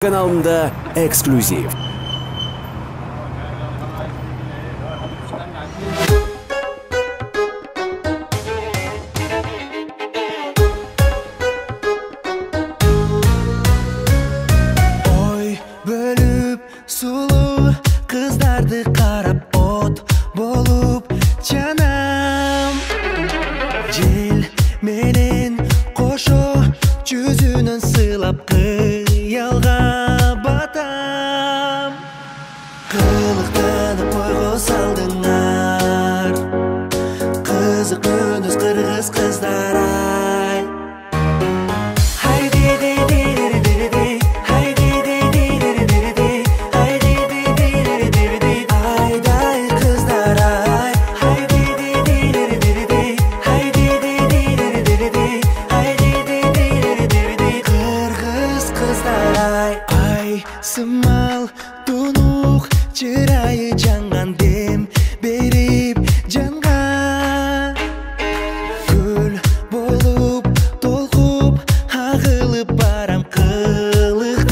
Kanalında ekskluziv. Oy bölüp sulu kızlardı karap ot bolup canam. Jel menen koşo жүзүнөн сыйлап кыялга батам. Кылыктанып ойго салдыңар, кызык күнүз кыргыз кыздар ай. Ай сымал тунук чырайы жаңган дем берип жанга. Көл болуп толкуп агылып барам кылыктарына.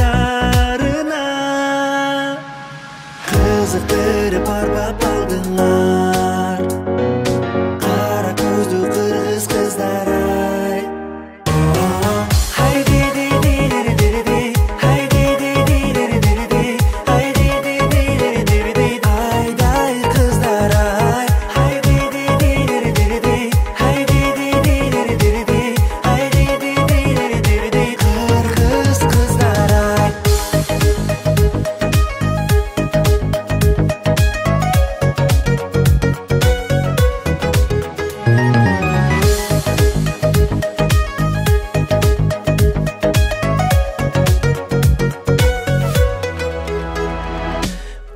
Кызыктырып арбап алдыңар, кара көздүү кыргыз кыздар ай.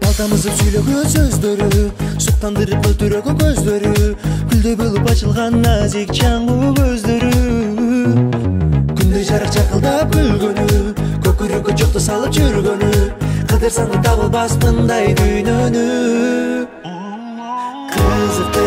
Балтамызып сүйлөгөн сөздөрү, суктандырып өлтүрөгөн көздөрү, гүлдөй болуп ачылган назик чаңгуу көздөрү. Күндөй жарык чакылдап күлгөнү, көкүрөккө чокто салып жүргөнү, кыдырсаң да табылбас мындай дүйнөнү. Кызык